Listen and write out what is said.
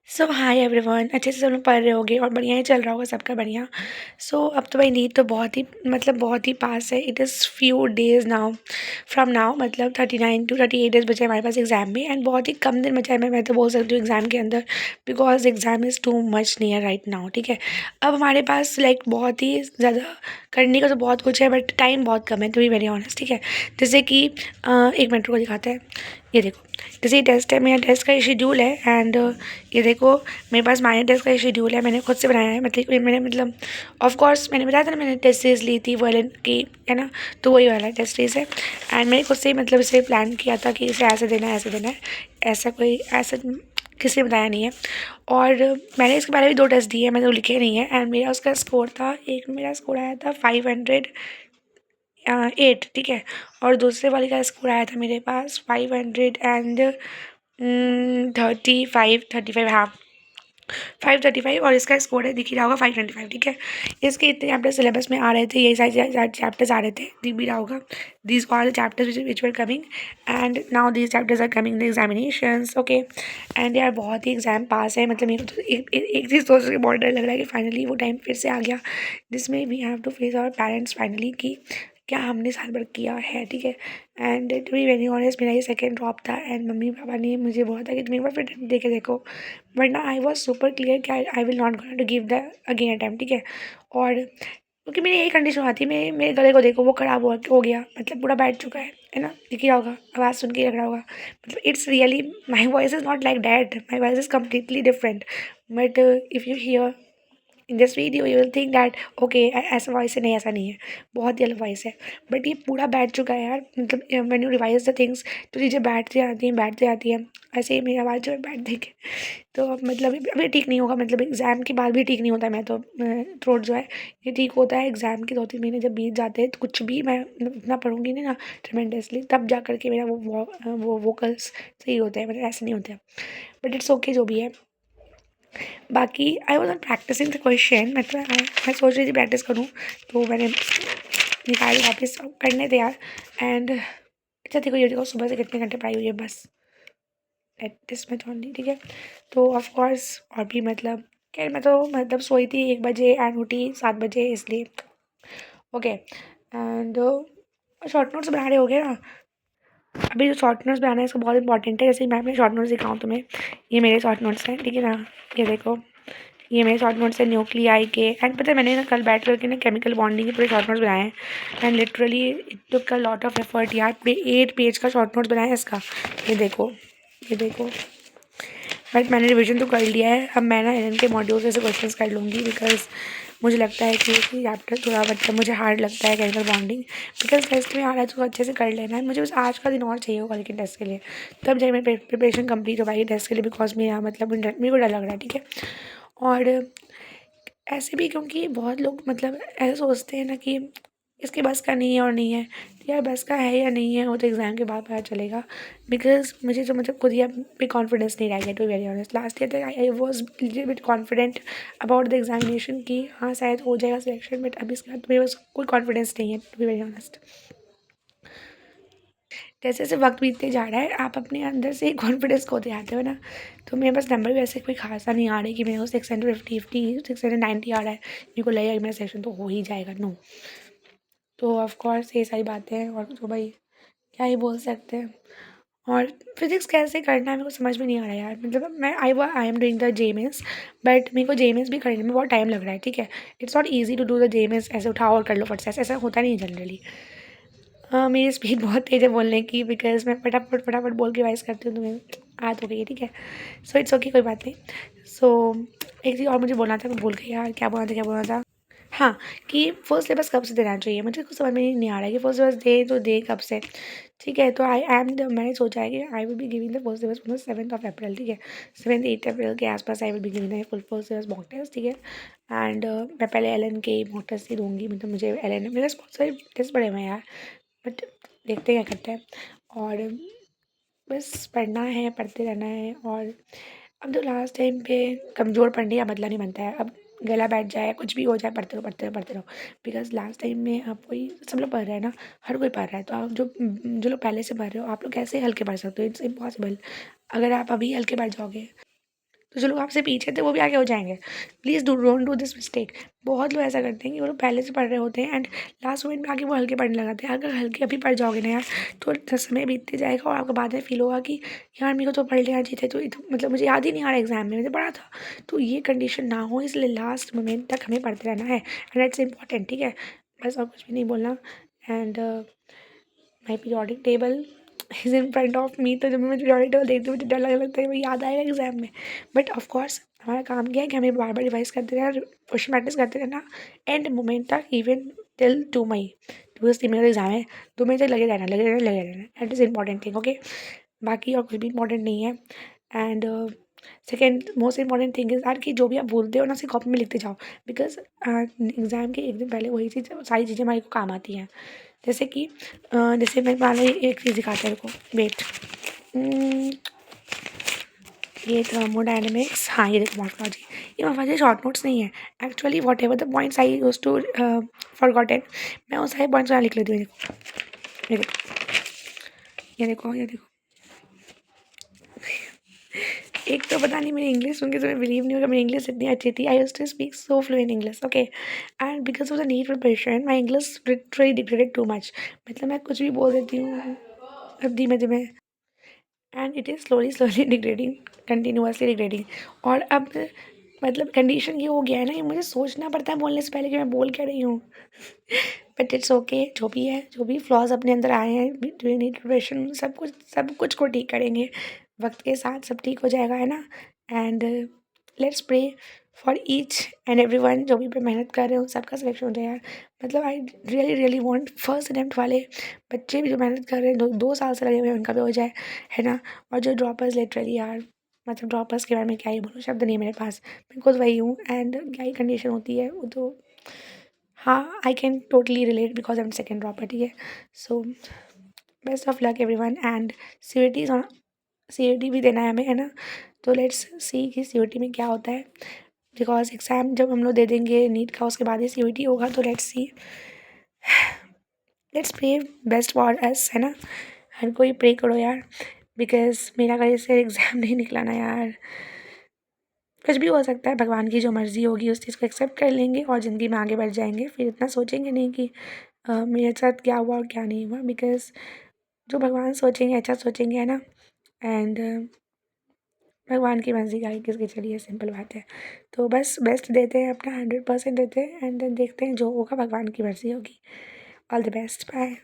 सो hi everyone, अच्छे से सब लोग पढ़ रहे होगे और बढ़िया ही चल रहा होगा सबका बढ़िया। अब तो भाई नीट तो बहुत ही पास है। It is few days now from now, मतलब 39 to 38 डेज बचे हैं हमारे पास एग्ज़ाम में। एंड बहुत ही कम दिन बचा है, मैं तो बोल सकती हूँ एग्ज़ाम के अंदर, because exam is too much near right now. ठीक है, अब हमारे पास लाइक बहुत ही ज़्यादा करने का तो बहुत कुछ है, बट टाइम बहुत कम है, टू बी वेरी ऑनेस्ट। ठीक है, जैसे कि एक मिनट को दिखाते हैं। ये देखो, जैसे ये टेस्ट है, मेरा टेस्ट का शेड्यूल है। एंड ये देखो, मेरे पास माइनर टेस्ट का शेड्यूल है, मैंने खुद से बनाया है। मतलब ऑफ कोर्स मैंने बताया था ना, मैंने टेस्ट सीरीज ली थी वोलन की, है ना। तो वही वाला टेस्ट सीरीज है। एंड मैंने खुद से मतलब इसे प्लान किया था कि इसे ऐसे देना है, ऐसे देना है। ऐसा किसी ने बताया नहीं है। और मैंने इसके पहले भी 2 टेस्ट दिए हैं, मैंने वो लिखे नहीं है। एंड मेरा उसका स्कोर था, एक मेरा स्कोर आया था 508। ठीक है, और दूसरे वाले का स्कोर आया था मेरे पास 535। हाँ, 535, और इसका स्कोर है, दिख ही रहा होगा, 525। ठीक है, इसके इतने चैप्टर सिलेबस में आ रहे थे, यही सारे चैप्टर्स आ रहे थे, दिख भी रहा होगा। These are the chapters which were coming, and now these chapters are coming the examinations. Okay, and यार बहुत ही एग्जाम पास है। मतलब मेरे को तो एक चीज़ सोच के बहुत डर लग रहा है कि फाइनली वो टाइम फिर से आ गया, जिसमें we have to face our parents finally, कि क्या हमने साल भर किया है। ठीक है, and to be very honest, मेरा ये सेकेंड ड्रॉप था। एंड मम्मी पापा ने मुझे बोला था कि तुम एक बार फिर दे के देखो, वरना आई वॉज सुपर क्लियर कि I will not going to give the again attempt. ठीक है, और क्योंकि मेरी यही कंडीशन आती है, मेरे गले को देखो, वो खराब हो गया, मतलब पूरा बैठ चुका है ना, दिख ही रहा होगा, आवाज़ सुन के ही लग रहा होगा। मतलब it's really, my voice is not like that, my voice is completely different. But if you here in this video you will think that okay, ऐसा वॉइस है, नहीं ऐसा नहीं है, बहुत ही अलग वॉइस है। बट ये पूरा बैठ चुका है यार। मतलब when you revise the things, तो चीज़ें बैठती आती हैं। ऐसे ही मेरी आवाज़ जो है बैठ देख के, तो अब मतलब अभी ठीक नहीं होगा, मतलब एग्ज़ाम के बाद भी ठीक नहीं होता। मैं तो थ्रोट जो है ये ठीक होता है एग्ज़ाम के 2-3 महीने जब बीत जाते हैं, तो कुछ भी मैं मतलब इतना पढ़ूंगी नहीं ना ट्रेमेंडसली, तब जा करके मेरा वो वोकल्स सही होते हैं, मतलब ऐसे नहीं होते हैं। बट इट्स ओके जो भी है। बाकी I was not practicing the question, मतलब मैं सोच रही थी प्रैक्टिस करूँ, तो मैंने निकाले वापस करने थे यार। एंड अच्छा देखो, ये देखो सुबह से कितने घंटे पढ़ाई हुई है बस एट दिस मच ओनली। ठीक है, तो ऑफ कोर्स और भी मतलब खैर, मैं तो मतलब सोई थी 1 बजे एंड उठी 7 बजे, इसलिए ओके। एंड शॉर्ट नोट्स बना रहे हो गए ना, अभी जो शॉर्ट नोट्स बनाना है इसको बहुत इंपॉर्टेंट है। जैसे मैं अपने शॉर्ट नोट्स दिखाऊँ तुम्हें, ये मेरे शॉर्ट नोट्स हैं, ठीक है ना। ये देखो, ये मेरे शॉर्ट नोट्स है न्यूक्लियाई के। एंड पता है मैंने ना कल बैठ करके ना केमिकल बॉन्डिंग के पूरे शॉर्ट नोट्स बनाए हैं। And literally it took a lot of effort यार, 8 पेज का शॉर्ट नोट्स बनाया है इसका। ये देखो, ये देखो। बट मैंने रिवीजन तो कर लिया है, अब मैं ना इनके मॉड्यूल से क्वेश्चंस कर लूँगी, बिकॉज मुझे लगता है कि चैप्टर थोड़ा मतलब मुझे हार्ड लगता है केमिकल बॉन्डिंग, बिकॉज टेस्ट में आ रहा है तो अच्छे से कर लेना है। मुझे बस आज का दिन और चाहिए होगा लेकिन टेस्ट के लिए, तब जब मेरी प्रिपरेशन कंप्लीट हो पाएगी टेस्ट के लिए, बिकॉज मेरा मतलब मेरे को डर लग रहा है। ठीक है, और ऐसे भी क्योंकि बहुत लोग मतलब ऐसे सोचते हैं ना कि इसके बस का नहीं है और नहीं है, तो यार बस का है या नहीं है वो तो एग्ज़ाम के बाद पता चलेगा। बिकॉज मुझे तो मतलब खुद ही अब भी कॉन्फिडेंस नहीं रह गया, too very honest. Last year तक I was little bit confident about the examination कि हाँ शायद हो जाएगा सिलेक्शन, बट अभी इसके बाद मेरे पास कोई कॉन्फिडेंस नहीं है, टू बी वेरी ऑनेस्ट। जैसे जैसे वक्त बीतते जा रहा है, आप अपने अंदर से कॉन्फिडेंस खोते जाते हो ना। तो मेरे पास नंबर भी ऐसे कोई खासा नहीं आ रहा है कि मेरे को 690 आ रहा है, मेरे को लगेगा कि मेरा सेक्शन तो हो ही जाएगा। नो, तो ऑफ कोर्स ये सारी बातें हैं, और तो भाई क्या ही बोल सकते हैं। और फिजिक्स कैसे करना है मेरे को समझ में नहीं आ रहा यार। मतलब मैं I am doing the JEE Mains, but मेरे को जेमेंस भी करने में बहुत टाइम लग रहा है। ठीक है, it's not easy to do the JEE Mains, ऐसे उठाओ और कर लो फट से, ऐसा होता नहीं है जनरली। हाँ, मेरी स्पीड बहुत तेज़ है बोलने की, बिकॉज मैं फटाफट फटाफट बोल के वाइस करती हूँ, तो मैं आदत हो गई है। ठीक है, सो इट्स ओके, कोई बात नहीं। सो एक चीज़ और मुझे बोलना था, मैं भूल गई यार, क्या बोलना था। हाँ, कि फुल सिलेबस कब से देना चाहिए, मुझे कुछ समझ में नहीं आ रहा है कि फुल सिलेबस दे तो दे कब से। ठीक है, तो मैंने सोचा है कि I will be giving the full syllabus from the 7 April. ठीक है, 7-8 अप्रैल के आसपास I will be giving the full syllabus mock test. ठीक है, एंड मैं पहले एलन के मॉक टेस्ट ही दूँगी, मतलब मुझे एलन मेरे पास बहुत सारे टेस्ट पड़े हुए हैं यार, बट देखते हैं क्या करते हैं। और बस पढ़ना है, पढ़ते रहना है। और अब तो लास्ट टाइम पे कमज़ोर पढ़ने का मतलब नहीं बनता है। अब गला बैठ जाए, कुछ भी हो जाए, पढ़ते रहो पढ़ते रहो पढ़ते रहो। बिकॉज लास्ट टाइम में आप कोई सब लोग पढ़ रहे हैं ना, हर कोई पढ़ रहा है, तो आप जो लोग पहले से पढ़ रहे हो, आप लोग कैसे हल्के पढ़ सकते हो? It's impossible. अगर आप अभी हल्के पढ़ जाओगे तो जो लोग आपसे पीछे थे वो भी आगे हो जाएंगे। Please don't do this mistake. बहुत लोग ऐसा करते हैं कि वो लोग पहले से पढ़ रहे होते हैं एंड लास्ट मोमेंट में आके वो हल्के पढ़ने लगाते हैं। अगर हल्के अभी पढ़ जाओगे ना यार तो समय बीतते जाएगा और आपको बाद में फील होगा कि यार मेरे को तो पढ़ लेना चाहिए था, तो मतलब मुझे याद ही नहीं आ रहा एग्जाम में मुझे पढ़ा था। तो ये कंडीशन ना हो इसलिए लास्ट मोमेंट तक हमें पढ़ते रहना है एंड इट्स इम्पॉर्टेंट, ठीक है। बस और कुछ भी नहीं बोलना। And my periodic table is in front of me, तो जब मैं पीरियोडिक टेबल देखती हूँ मुझे डर लगने लगता है वो याद आएगा एग्जाम में। बट ऑफकोर्स हमारा काम क्या है कि हमें बार बार रिवाइज करते रहना, क्वेश्चन प्रैक्टिस करते रहना एंड मोमेंट तक, इवन टिल 2 मई, बिकॉज 3 मई का एग्जाम है। 2 मई तक लगे रहना लगे रहना लगे रहना, that is important thing, okay. बाकी और कुछ भी इंपॉर्टेंट नहीं है। And second most important thing is यार कि जो भी आप बोलते हो ना उसे कॉपी में लिखते जाओ, बिकॉज एग्ज़ाम के एक दिन पहले वही चीज़ सारी चीज़ें हमारे को काम आती हैं। जैसे कि जैसे मैं मान लो एक चीज़ दिखाता है को, वेट, ये थर्मोडायनेमिक्स, हाँ ये देखो मॉर्फोलॉजी। ये मॉर्फोलॉजी शॉर्ट नोट्स नहीं है actually, whatever the points I use to forgotten, मैं उन सारे पॉइंट्स यहाँ लिख लेती हूँ। ये देखो ये देखो ये देखो। एक तो पता नहीं मेरी इंग्लिश सुन के तुम्हें बिलीव नहीं होगा, मेरी इंग्लिश इतनी अच्छी थी, I used to speak so fluent English, okay. And because of the need preparation my English literally degraded too much. मतलब मैं कुछ भी बोल देती हूँ अब धीमे धीमे, and it is slowly degrading, continuously degrading. और अब मतलब कंडीशन ये हो गया है ना, ये मुझे सोचना पड़ता है बोलने से पहले कि मैं बोल क्या रही हूँ। बट इट्स ओके, जो भी है, जो भी फ्लॉज अपने अंदर आए हैं ड्यूरिंग प्रिपरेशन, सब कुछ को ठीक करेंगे वक्त के साथ, सब ठीक हो जाएगा, है ना। And let's pray for each and every one जो भी मेहनत कर रहे हो सबका सिलेक्शन हो जाए यार। मतलब I really want first attempt वाले बच्चे भी जो मेहनत कर रहे हैं 2 साल से लगे हुए हैं उनका भी हो जाए, है ना। और जो ड्रॉपर्स लिटरली यार, मतलब ड्रॉपर्स के बारे में क्या ही बोलूँ, शब्द नहीं है मेरे पास, मैं खुद वही हूँ एंड क्या ही कंडीशन होती है वो तो। हाँ, I can totally relate because I am second dropper, ठीक है। So best of luck everyone and CUET भी देना है हमें, है ना। तो लेट्स सी कि CUET में क्या होता है, बिकॉज एग्ज़ाम जब हम लोग दे देंगे नीट का उसके बाद ही CUET होगा, तो let's see, let's pray best for us, है ना। हर कोई प्रे करो यार, बिकॉज मेरा कहीं से एग्ज़ाम नहीं निकला ना यार। कुछ भी हो सकता है, भगवान की जो मर्ज़ी होगी उस चीज़ को एक्सेप्ट कर लेंगे और ज़िंदगी में आगे बढ़ जाएंगे, फिर इतना सोचेंगे नहीं कि मेरे साथ क्या हुआ और क्या नहीं हुआ, बिकॉज जो भगवान सोचेंगे अच्छा सोचेंगे, है ना। एंड भगवान की मर्ज़ी आगे किसकी चलिए, सिंपल बात है। तो बस बेस्ट देते हैं, अपना 100% देते हैं एंड देन देखते हैं जो होगा भगवान की मर्ज़ी होगी। All the best, bye.